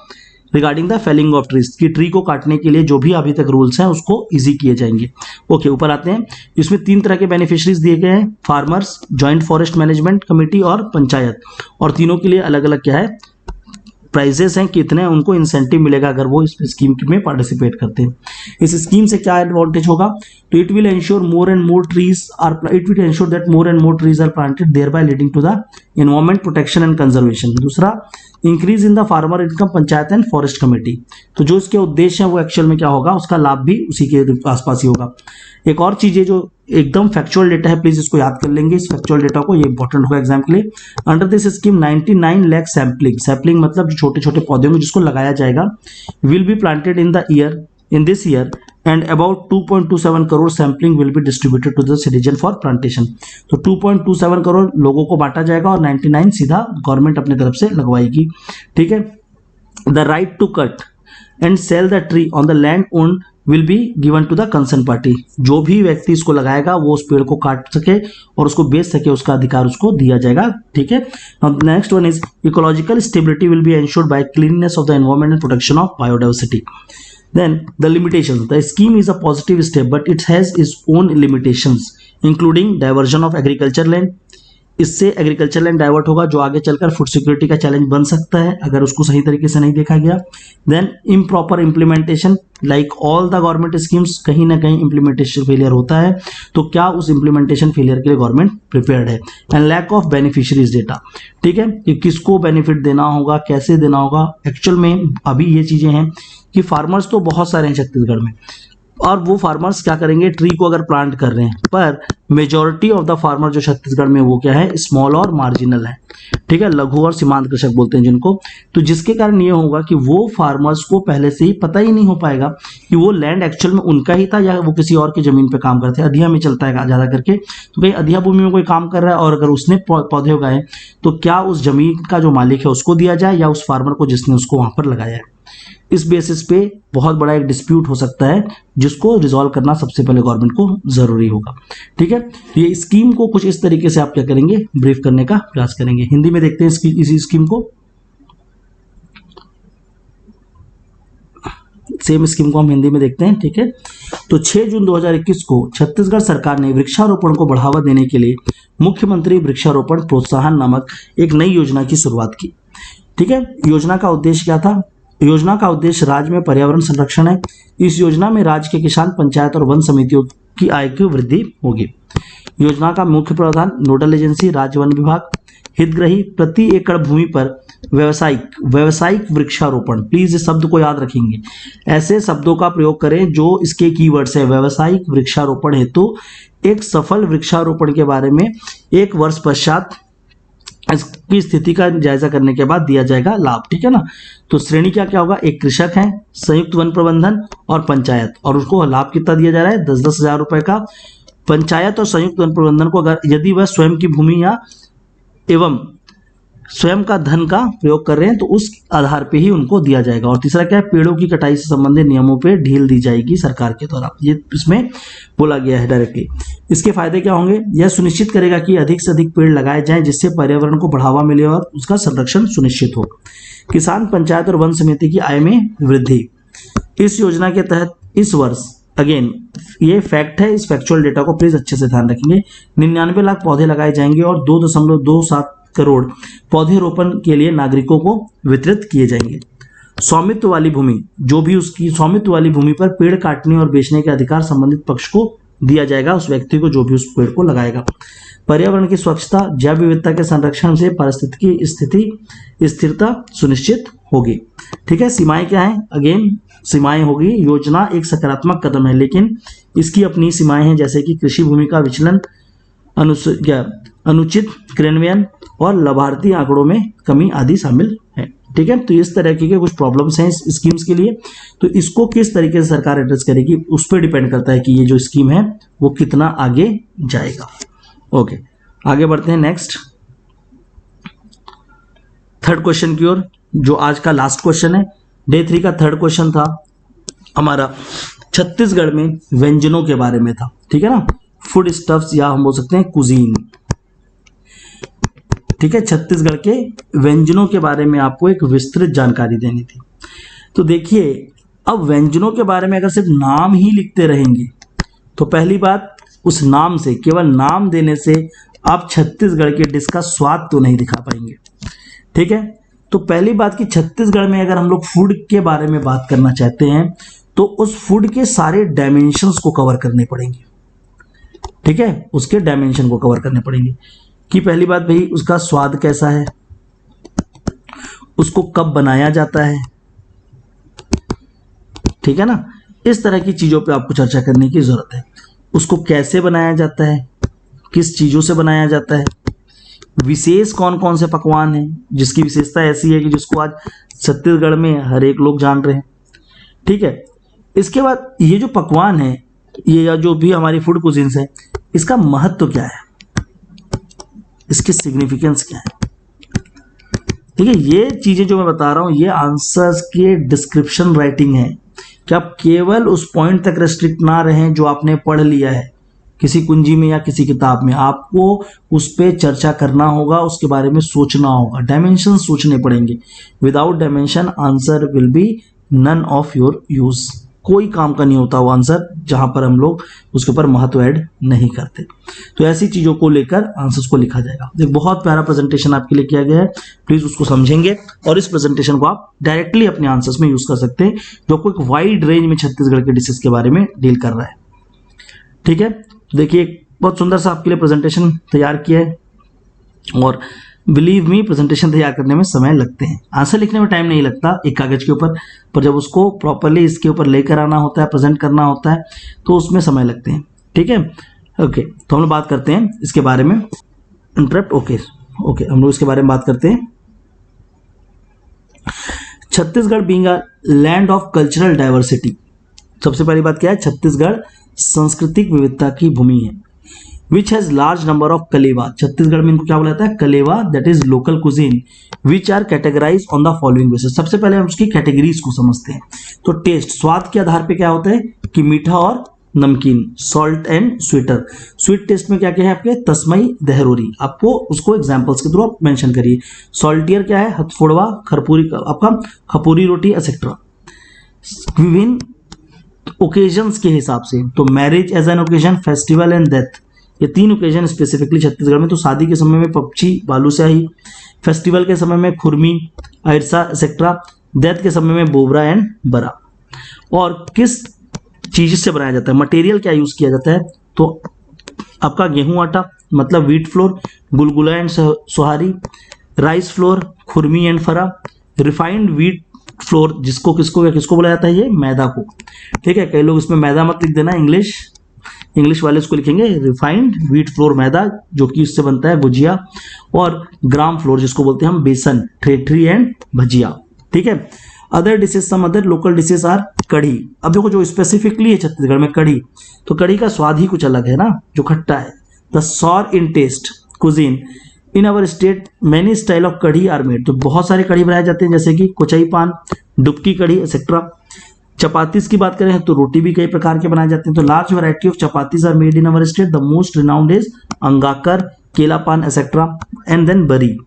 regarding the felling of trees, कि ट्री को काटने के लिए जो भी अभी तक रूल्स हैं उसको इजी किए जाएंगे। ओके, ऊपर आते हैं। इसमें 3 तरह के बेनिफिशरीज दिए गए हैं, farmers, joint forest management committee और पंचायत, और तीनों के लिए अलग अलग क्या है प्राइजेस हैं, कितने उनको इंसेंटिव मिलेगा अगर वो इस स्कीम में पार्टिसिपेट करते हैं। इस स्कीम से क्या एडवांटेज होगा, तो it will ensure more and more trees are planted thereby leading to the environment protection and conservation. दूसरा, increase in the farmer income panchayat and forest committee, तो जो इसके उद्देश्य है वो एक्चुअल में क्या होगा, उसका लाभ भी उसी के आसपास ही होगा। एक और चीज है जो एकदम फैक्चुअल डेटा है, प्लीज इसको याद कर लेंगे इस फैक्चुअल डेटा को, ये इंपॉर्टेंट होगा एग्जाम के लिए। Under this scheme 99 lakh sampling मतलब जो छोटे छोटे पौधे होंगे जिसको लगाया जाएगा, will be planted in this year and about 2.27 crore sampling will be distributed to the citizen for plantation. तो 2.27 करोड़ लोगों को बांटा जाएगा और 99 सीधा गवर्नमेंट अपने तरफ से लगवाएगी। ठीक है। The right to cut and sell the tree on the land owned will be given to the concern party, जो भी व्यक्ति इसको लगाएगा वो उस पेड़ को काट सके और उसको बेच सके, उसका अधिकार उसको दिया जाएगा। ठीक है। Next one is ecological stability will be ensured by cleanness of the environment and protection of biodiversity. Then the limitations. The scheme is a positive step, but it has its own limitations, including diversion of agriculture land. इससे agriculture land divert होगा जो आगे चलकर food security का challenge बन सकता है अगर उसको सही तरीके से नहीं देखा गया। Then improper implementation, like all the government schemes, कहीं ना कहीं इम्प्लीमेंटेशन फेलियर होता है, तो क्या उस इम्प्लीमेंटेशन फेलियर के लिए गवर्नमेंट प्रिपेयर्ड है। And lack of beneficiaries data, ठीक है, कि किसको बेनिफिट देना होगा, कैसे देना होगा। एक्चुअल में अभी ये चीजें हैं कि फार्मर्स तो बहुत सारे हैं छत्तीसगढ़ में, और वो फार्मर्स क्या करेंगे, ट्री को अगर प्लांट कर रहे हैं, पर मेजॉरिटी ऑफ द फार्मर जो छत्तीसगढ़ में वो क्या है, स्मॉल और मार्जिनल है। ठीक है, लघु और सीमांत कृषक बोलते हैं जिनको। तो जिसके कारण ये होगा कि वो फार्मर्स को पहले से ही पता ही नहीं हो पाएगा कि वो लैंड एक्चुअल में उनका ही था या वो किसी और की जमीन पे काम करते हैं। अधिया में चलता है ज्यादा करके, तो कहीं अधिया भूमि में कोई काम कर रहा है और अगर उसने पौधे उगाए तो क्या उस जमीन का जो मालिक है उसको दिया जाए या उस फार्मर को जिसने उसको वहां पर लगाया है। इस बेसिस पे बहुत बड़ा एक डिस्प्यूट हो सकता है जिसको रिजॉल्व करना सबसे पहले गवर्नमेंट को जरूरी होगा। ठीक है, ये स्कीम को कुछ इस तरीके से आप क्या करेंगे, ब्रीफ करने का प्रयास करेंगे। हिंदी में देखते हैं इसी स्कीम को, सेम स्कीम को हम हिंदी में देखते हैं। ठीक है, तो 6 जून 2021 को छत्तीसगढ़ सरकार ने वृक्षारोपण को बढ़ावा देने के लिए मुख्यमंत्री वृक्षारोपण प्रोत्साहन नामक एक नई योजना की शुरुआत की। ठीक है, योजना का उद्देश्य क्या था, योजना का उद्देश्य राज्य में पर्यावरण संरक्षण है। इस योजना में राज्य के किसान, पंचायत और वन समितियों की आय की वृद्धि होगी। योजना का मुख्य प्रावधान, नोडल एजेंसी राज्य वन विभाग, हितग्राही प्रति एकड़ भूमि पर व्यावसायिक वृक्षारोपण, प्लीज इस शब्द को याद रखेंगे, ऐसे शब्दों का प्रयोग करें जो इसके कीवर्ड्स है। व्यावसायिक वृक्षारोपण हेतु एक सफल वृक्षारोपण के बारे में 1 वर्ष पश्चात इसकी स्थिति का जायजा करने के बाद दिया जाएगा लाभ। ठीक है ना, तो श्रेणी क्या क्या होगा, एक कृषक है, संयुक्त वन प्रबंधन और पंचायत, और उसको लाभ कितना दिया जा रहा है, 10-10 हजार रुपए का। पंचायत और संयुक्त वन प्रबंधन को अगर यदि वह स्वयं की भूमि या एवं स्वयं का धन का प्रयोग कर रहे हैं तो उस आधार पे ही उनको दिया जाएगा। और तीसरा क्या है, पेड़ों की कटाई से संबंधित नियमों पे ढील दी जाएगी सरकार के द्वारा, ये इसमें बोला गया है डायरेक्टली। इसके फायदे क्या होंगे, यह सुनिश्चित करेगा कि अधिक से अधिक पेड़ लगाए जाएं जिससे पर्यावरण को बढ़ावा मिले और उसका संरक्षण सुनिश्चित हो। किसान, पंचायत और वन समिति की आय में वृद्धि। इस योजना के तहत इस वर्ष, अगेन ये फैक्ट है, इस फैक्चुअल डेटा को प्लीज अच्छे से ध्यान रखेंगे, 99 लाख पौधे लगाए जाएंगे और 2.27 करोड़ पौधे रोपण के लिए नागरिकों को वितरित किए जाएंगे। स्वामित्व वाली भूमि, जो भी उसकी स्वामित्व वाली भूमि पर पेड़ काटने और बेचने के अधिकार संबंधित पक्ष को दिया जाएगा, उस व्यक्ति को जो भी उस पेड़ को लगाएगा। पर्यावरण की स्वच्छता, जैव विविधता के संरक्षण से पारिस्थितिकी स्थिरता सुनिश्चित होगी। ठीक है, सीमाएं क्या है, अगेन सीमाएं होगी। योजना एक सकारात्मक कदम है लेकिन इसकी अपनी सीमाएं हैं, जैसे कि कृषि भूमि का विचलन, अनुचित क्रियान्वयन और लाभार्थी आंकड़ों में कमी आदि शामिल है। ठीक है, तो इस तरह के कुछ प्रॉब्लम्स हैं इस स्कीम्स के लिए, तो इसको किस तरीके से सरकार एड्रेस करेगी उस पर डिपेंड करता है कि ये जो स्कीम है वो कितना आगे जाएगा। ओके, आगे बढ़ते हैं नेक्स्ट थर्ड क्वेश्चन की ओर, जो आज का लास्ट क्वेश्चन है। डे 3 का थर्ड क्वेश्चन था हमारा छत्तीसगढ़ में व्यंजनों के बारे में था। ठीक है ना, फूड स्टफ्स या हम बोल सकते हैं कुजीन। ठीक है, छत्तीसगढ़ के व्यंजनों के बारे में आपको एक विस्तृत जानकारी देनी थी। तो देखिए, अब व्यंजनों के बारे में अगर सिर्फ नाम ही लिखते रहेंगे तो पहली बात, उस नाम से, केवल नाम देने से आप छत्तीसगढ़ के डिश का स्वाद तो नहीं दिखा पाएंगे। ठीक है, तो पहली बात कि छत्तीसगढ़ में अगर हम लोग फूड के बारे में बात करना चाहते हैं तो उस फूड के सारे डायमेंशंस को कवर करने पड़ेंगे। ठीक है, उसके डायमेंशन को कवर करने पड़ेंगे कि पहली बात भाई उसका स्वाद कैसा है, उसको कब बनाया जाता है, ठीक है ना, इस तरह की चीजों पे आपको चर्चा करने की जरूरत है। उसको कैसे बनाया जाता है, किस चीजों से बनाया जाता है, विशेष कौन कौन से पकवान हैं जिसकी विशेषता ऐसी है कि जिसको आज छत्तीसगढ़ में हर एक लोग जान रहे हैं। ठीक है, इसके बाद ये जो पकवान है, ये जो भी हमारी फूड कुजीन्स है, इसका महत्व क्या है, इसकी सिग्निफिकेंस क्या है। ठीक है, ये चीजें जो मैं बता रहा हूं ये आंसर्स के डिस्क्रिप्शन राइटिंग है कि आप केवल उस पॉइंट तक रेस्ट्रिक्ट ना रहें जो आपने पढ़ लिया है किसी कुंजी में या किसी किताब में। आपको उस पर चर्चा करना होगा, उसके बारे में सोचना होगा, डायमेंशन सोचने पड़ेंगे। Without dimension answer will be none of your use. कोई काम का नहीं होता वो आंसर जहां पर हम लोग उसके ऊपर महत्व ऐड नहीं करते। तो ऐसी चीजों को लेकर आंसर्स को लिखा जाएगा। एक बहुत प्यारा प्रेजेंटेशन आपके लिए किया गया है, प्लीज उसको समझेंगे और इस प्रेजेंटेशन को आप डायरेक्टली अपने आंसर्स में यूज कर सकते हैं, जो आपको एक वाइड रेंज में छत्तीसगढ़ के डिशेस के बारे में डील कर रहा है। ठीक है, तो देखिए बहुत सुंदर सा आपके लिए प्रेजेंटेशन तैयार किया है और बिलीव मी प्रेजेंटेशन तैयार करने में समय लगते हैं। आंसर लिखने में टाइम नहीं लगता एक कागज के ऊपर, पर जब उसको प्रॉपरली इसके ऊपर लेकर आना होता है, प्रेजेंट करना होता है, तो उसमें समय लगते हैं। ठीक है, ओके, तो हम लोग बात करते हैं इसके बारे में। इंटरप्ट, ओके, हम लोग इसके बारे में बात करते हैं। Chhattisgarh being a land of cultural diversity, सबसे पहली बात क्या है, छत्तीसगढ़ सांस्कृतिक विविधता की भूमि है। Which has large number of kaleva, Chhattisgarh में इनको क्या बोला जाता है, kaleva, that is local cuisine which are categorise on the following basis. सबसे पहले हम उसकी कैटेगरीज को समझते हैं। तो टेस्ट, स्वाद के आधार पे क्या होता है कि मीठा और नमकीन, salt and sweeter. Sweet taste में क्या क्या है आपके, तस्मई, दहरोरी, आपको उसको एग्जांपल्स के थ्रू आप मेंशन करिए। सॉल्टियर क्या है, हथफोड़वा, खरपूरी, आपका खपूरी रोटी एक्सेट्रा। विभिन्न ओकेजन्स के हिसाब से, तो marriage as an occasion, festival and death, ये तीन ओकेजन स्पेसिफिकली छत्तीसगढ़ में। तो शादी के समय में पपची, बालूशाही, फेस्टिवल के समय में खुरमी, अरसा एक्सेट्रा, डेथ के समय में बोबरा एंड बरा। और किस चीज से बनाया जाता है, मटेरियल क्या यूज किया जाता है, तो आपका गेहूं आटा मतलब व्हीट फ्लोर, गुलगुला एंड सोहारी, राइस फ्लोर, खुरमी एंड फरा, रिफाइंड व्हीट फ्लोर, जिसको किसको बोला जाता है, ये मैदा को। ठीक है, कई लोग इसमें मैदा मत लिख देना, इंग्लिश वाले इसको लिखेंगे रिफाइंड व्हीट फ्लोर मैदा, जो कि इससे बनता है गुजिया, और ग्राम फ्लोर जिसको बोलते हैं हम बेसन, ठेठरी एंड भजिया। ठीक है, other dishes, some other local dishes are kadhi. अब देखो जो स्पेसिफिकली है छत्तीसगढ़ में कढ़ी, तो कढ़ी का स्वाद ही कुछ अलग है ना, जो खट्टा है। The sour in taste cuisine in our state many style of kadhi are made, तो बहुत सारे कढ़ी बनाए जाते हैं, जैसे कि कोचई पान, डुबकी कढ़ी एक्सेट्रा। चपातीस की बात करें तो रोटी भी कई प्रकार के बनाए जाते हैं। तो large variety of chapatis are made in our state, the most renowned is angakar, kela paan etcetera, and then bari.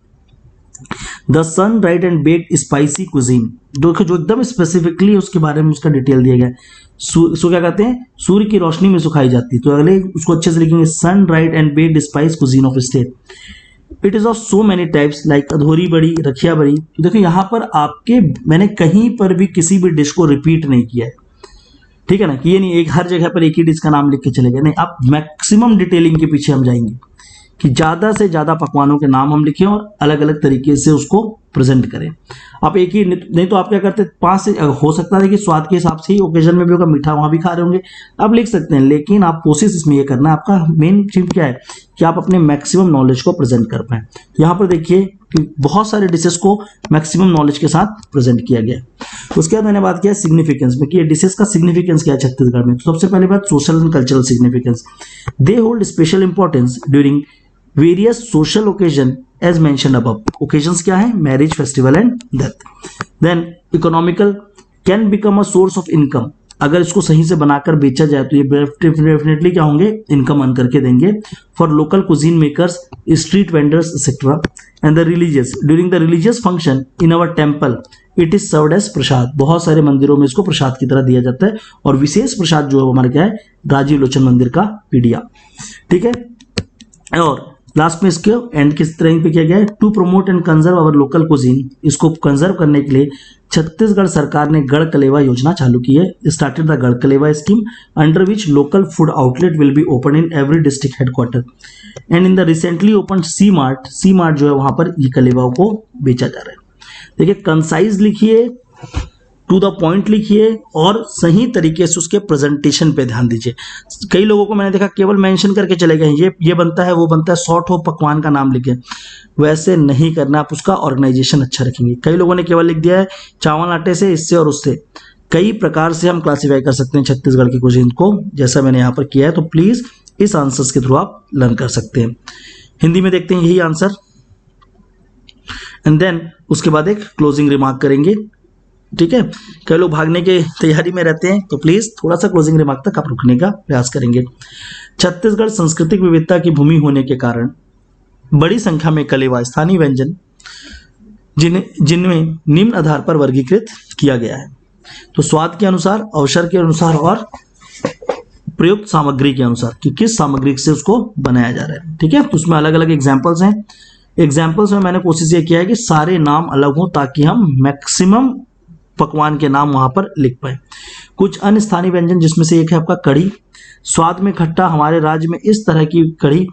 The sun dried and baked spicy cuisine, जो एकदम स्पेसिफिकली उसके बारे में उसका डिटेल दिया गया है। सो क्या कहते हैं, सूर्य की रोशनी में सुखाई जाती है, तो अगले उसको अच्छे से लिखेंगे, sun dried and baked spice cuisine of state. It is of so many types like adhori bari, rakhiya बड़ी। तो देखो यहाँ पर आपके, मैंने कहीं पर भी किसी भी डिश को रिपीट नहीं किया है। ठीक है ना, कि ये नहीं एक हर जगह पर एक ही डिश का नाम लिख के चले गए, नहीं, आप मैक्सिमम डिटेलिंग के पीछे हम जाएंगे कि ज्यादा से ज्यादा पकवानों के नाम हम लिखें और अलग अलग तरीके से उसको प्रेजेंट करें। आप एक ही नहीं तो आप क्या करते, 5 से हो सकता है कि स्वाद के हिसाब से ही ओकेजन में भी होगा, मीठा वहां भी खा रहे होंगे, आप लिख सकते हैं, लेकिन आप कोशिश इसमें ये करना है, आपका मेन चीज क्या है कि आप अपने मैक्सिमम नॉलेज को प्रेजेंट कर पाए। तो यहाँ पर देखिए कि बहुत सारे डिशेस को मैक्सिमम नॉलेज के साथ प्रेजेंट किया गया। उसके बाद मैंने बात किया सिग्निफिकेंस में कि ये डिशेस का सिग्निफिकेंस क्या है छत्तीसगढ़ में। तो सबसे पहली बात social and cultural significance, they hold special importance during various social occasion as mentioned above. Occasions क्या है, marriage, festival and death. Then economical, can become a source of income, अगर इसको सही से बनाकर बेचा जाए तो ये डेफिनेटली क्या होंगे, इनकम अर्न करके देंगे। For local cuisine makers, street vendors etcetera. And the religious, during the religious function in our temple it is served as prasad. बहुत सारे मंदिरों में इसको प्रसाद की तरह दिया जाता है और विशेष प्रसाद जो है हमारा क्या है, राजीव लोचन मंदिर का पीडिया। ठीक है, और लास्ट में इसके एंड किस तरह पे किया गया है, to promote and conserve our local cuisine, इसको कंजर्व करने के लिए छत्तीसगढ़ सरकार ने गढ़ कलेवा योजना चालू की है। Started the Garh Kaleva scheme under which local food outlet will be open in every district headquarter and in the recently open C mart जो है वहां पर ये कलेवाओं को बेचा जा रहा है। देखिए, कंसाइज लिखिए, टू द पॉइंट लिखिए और सही तरीके से उसके प्रेजेंटेशन पे ध्यान दीजिए। कई लोगों को मैंने देखा केवल मेंशन करके चले गए, ये बनता है वो बनता है, शॉर्ट हो पकवान का नाम लिखे, वैसे नहीं करना, आप उसका ऑर्गेनाइजेशन अच्छा रखेंगे। कई लोगों ने केवल लिख दिया है चावल आटे से, इससे और उससे। कई प्रकार से हम क्लासीफाई कर सकते हैं छत्तीसगढ़ की कुजीन को, जैसा मैंने यहाँ पर किया है। तो प्लीज इस आंसर्स के थ्रू आप लर्न कर सकते हैं। हिंदी में देखते हैं यही आंसर एंड देन उसके बाद एक क्लोजिंग रिमार्क करेंगे। ठीक है, कई लोग भागने की तैयारी में रहते हैं, तो प्लीज थोड़ा सा क्लोजिंग रिमार्क तक आप रुकने का प्रयास करेंगे। छत्तीसगढ़ सांस्कृतिक विविधता की भूमि होने के कारण बड़ी संख्या में कलेवा स्थानीय व्यंजन जिनमें निम्न आधार पर वर्गीकृत किया गया है। तो स्वाद के अनुसार, अवसर के अनुसार और प्रयुक्त सामग्री के अनुसार कि किस सामग्री से उसको बनाया जा रहा है। ठीक है, तो उसमें अलग अलग एग्जाम्पल्स हैं। एग्जाम्पल्स में मैंने कोशिश ये किया है कि सारे नाम अलग हो ताकि हम मैक्सिमम पकवान के नाम वहां पर लिख पाए। कुछ अन्य स्थानीय व्यंजन जिसमें से एक है आपका कढ़ी। स्वाद में खट्टा, हमारे राज्य में इस तरह की कढ़ी,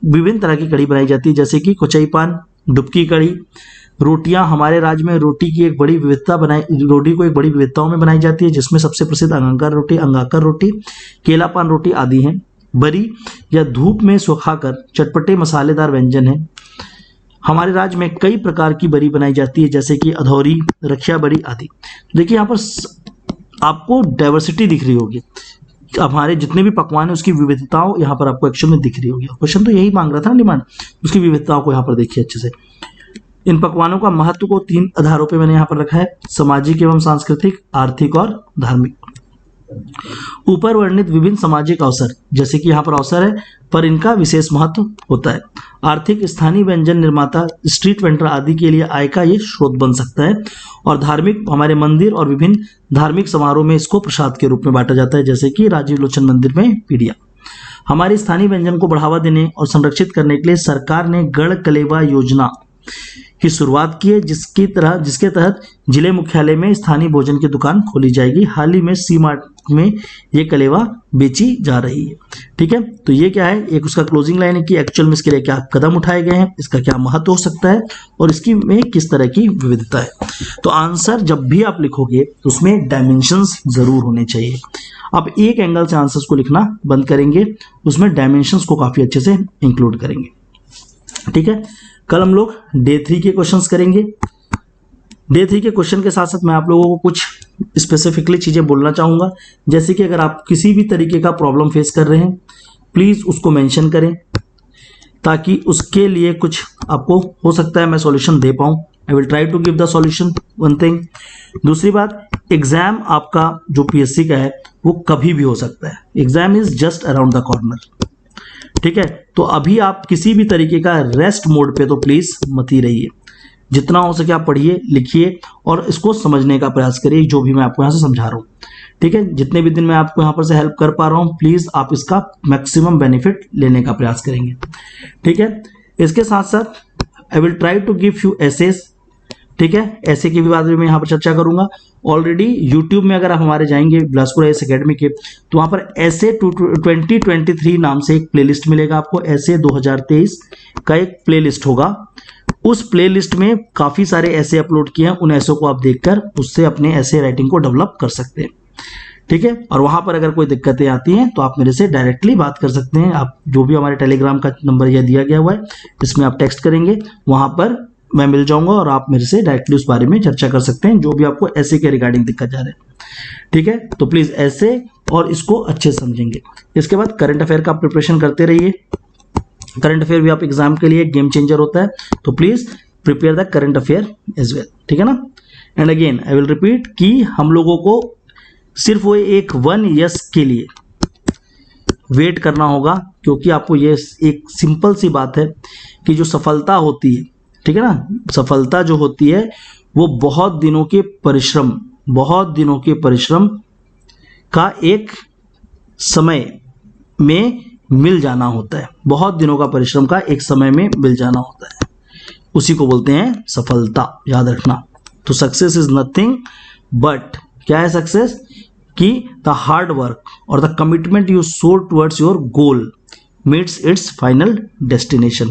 विभिन्न तरह की कढ़ी बनाई जाती है, जैसे कि कुचई पान, डुबकी कढ़ी। रोटियां, हमारे राज्य में रोटी को एक बड़ी विविधताओं में बनाई जाती है, जिसमें सबसे प्रसिद्ध अंगाकर रोटी, केला पान रोटी आदि हैं। बरी या धूप में सुखाकर चटपटे मसालेदार व्यंजन है। हमारे राज्य में कई प्रकार की बरी बनाई जाती है, जैसे कि अधौरी, रखिया बरी आदि। देखिए यहाँ पर आपको डाइवर्सिटी दिख रही होगी, हमारे जितने भी पकवान है उसकी विविधताओं यहाँ पर आपको एक्चुअल में दिख रही होगी। क्वेश्चन तो यही मांग रहा था ना, डिमांड, उसकी विविधताओं को यहाँ पर देखिए अच्छे से। इन पकवानों का महत्व को 3 आधारों पे मैंने यहाँ पर रखा है, सामाजिक एवं सांस्कृतिक, आर्थिक और धार्मिक। ऊपर वर्णित विभिन्न सामाजिक अवसर, जैसे कि यहाँ पर अवसर है पर इनका विशेष महत्व होता है। आर्थिक, स्थानीय व्यंजन निर्माता, स्ट्रीट वेंडर आदि के लिए आय का ये स्रोत बन सकता है। और धार्मिक, हमारे मंदिर और विभिन्न धार्मिक समारोह में इसको प्रसाद के रूप में बांटा जाता है, जैसे कि राजीव लोचन मंदिर में पीडिया। हमारे स्थानीय व्यंजन को बढ़ावा देने और संरक्षित करने के लिए सरकार ने गढ़ कलेवा योजना की शुरुआत की है, जिसके तहत जिले मुख्यालय में स्थानीय भोजन की दुकान खोली जाएगी। हाल ही में सी मार्ट में ये कलेवा बेची जा रही है। ठीक है, तो ये क्या है, एक उसका क्लोजिंग लाइन है कि एक्चुअल में इसके लिए क्या कदम उठाए गए हैं, इसका क्या महत्व हो सकता है और इसकी में किस तरह की विविधता है। तो आंसर जब भी आप लिखोगे तो उसमें डायमेंशंस जरूर होने चाहिए। आप एक एंगल से आंसर्स को लिखना बंद करेंगे, उसमें डायमेंशंस को काफी अच्छे से इंक्लूड करेंगे। ठीक है, कल हम लोग डे 3 के क्वेश्चंस करेंगे। डे 3 के क्वेश्चन के साथ साथ मैं आप लोगों को कुछ स्पेसिफिकली चीजें बोलना चाहूंगा, जैसे कि अगर आप किसी भी तरीके का प्रॉब्लम फेस कर रहे हैं प्लीज उसको मेंशन करें, ताकि उसके लिए कुछ आपको हो सकता है मैं सॉल्यूशन दे पाऊं। I will try to give the solution, one thing. दूसरी बात, एग्जाम आपका जो पीएससी का है वो कभी भी हो सकता है, exam is just around the corner. ठीक है, तो अभी आप किसी भी तरीके का रेस्ट मोड पे तो प्लीज मत ही रहिए, जितना हो सके आप पढ़िए, लिखिए और इसको समझने का प्रयास करिए, जो भी मैं आपको यहाँ से समझा रहा हूँ। ठीक है, जितने भी दिन मैं आपको यहाँ पर से हेल्प कर पा रहा हूँ, प्लीज आप इसका मैक्सिमम बेनिफिट लेने का प्रयास करेंगे। ठीक है, इसके साथ साथ I will try to give you assess. ठीक है, ऐसे की भी बात में यहाँ पर चर्चा करूंगा। ऑलरेडी यूट्यूब में अगर आप हमारे जाएंगे बिलासपुर आईएएस एकेडमी के, तो वहां पर ऐसे 2023 नाम से एक प्लेलिस्ट मिलेगा आपको। ऐसे 2023 का एक प्लेलिस्ट होगा, उस प्लेलिस्ट में काफी सारे ऐसे अपलोड किए हैं, उन ऐसों को आप देखकर उससे अपने ऐसे राइटिंग को डेवलप कर सकते हैं। ठीक है, और वहां पर अगर कोई दिक्कतें आती हैं तो आप मेरे से डायरेक्टली बात कर सकते हैं। आप जो भी हमारे टेलीग्राम का नंबर यह दिया गया हुआ है, इसमें आप टेक्स्ट करेंगे, वहां पर मैं मिल जाऊंगा और आप मेरे से डायरेक्टली उस बारे में चर्चा कर सकते हैं, जो भी आपको ऐसे के रिगार्डिंग दिक्कत जा रहा है। ठीक है, तो प्लीज ऐसे और इसको अच्छे से समझेंगे। इसके बाद करंट अफेयर का प्रिपरेशन करते रहिए। करंट अफेयर भी आप एग्जाम के लिए गेम चेंजर होता है, तो please prepare the current affair as well. ठीक है ना, and again I will repeat कि हम लोगों को सिर्फ वो एक 1 यस के लिए वेट करना होगा, क्योंकि आपको ये एक सिंपल सी बात है कि जो सफलता होती है, ठीक है ना, सफलता जो होती है वो बहुत दिनों के परिश्रम का एक समय में मिल जाना होता है। बहुत दिनों का परिश्रम का एक समय में मिल जाना होता है, उसी को बोलते हैं सफलता। याद रखना। तो सक्सेस इज नथिंग बट, क्या है सक्सेस? कि द हार्ड वर्क और the commitment you show towards your goal meets it's final destination.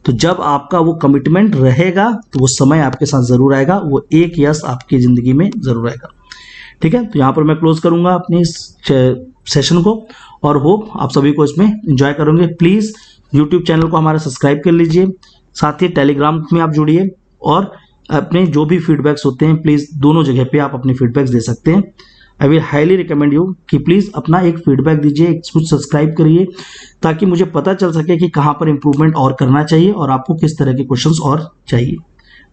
तो जब आपका वो कमिटमेंट रहेगा तो वो समय आपके साथ जरूर आएगा, वो एक यश आपकी जिंदगी में जरूर आएगा। ठीक है, तो यहाँ पर मैं क्लोज करूंगा अपनी इस सेशन को और होप आप सभी को इसमें एंजॉय करोगे। प्लीज यूट्यूब चैनल को हमारा सब्सक्राइब कर लीजिए, साथ ही टेलीग्राम में आप जुड़िए और अपने जो भी फीडबैक्स होते हैं प्लीज दोनों जगह पे आप अपने फीडबैक्स दे सकते हैं। I will highly recommend you कि प्लीज अपना एक फीडबैक दीजिए, कुछ सब्सक्राइब करिए ताकि मुझे पता चल सके कि कहाँ पर इंप्रूवमेंट और करना चाहिए और आपको किस तरह के क्वेश्चंस और चाहिए।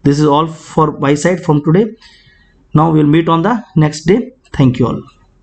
This is all for my side from today. Now we will meet on the next day. Thank you all.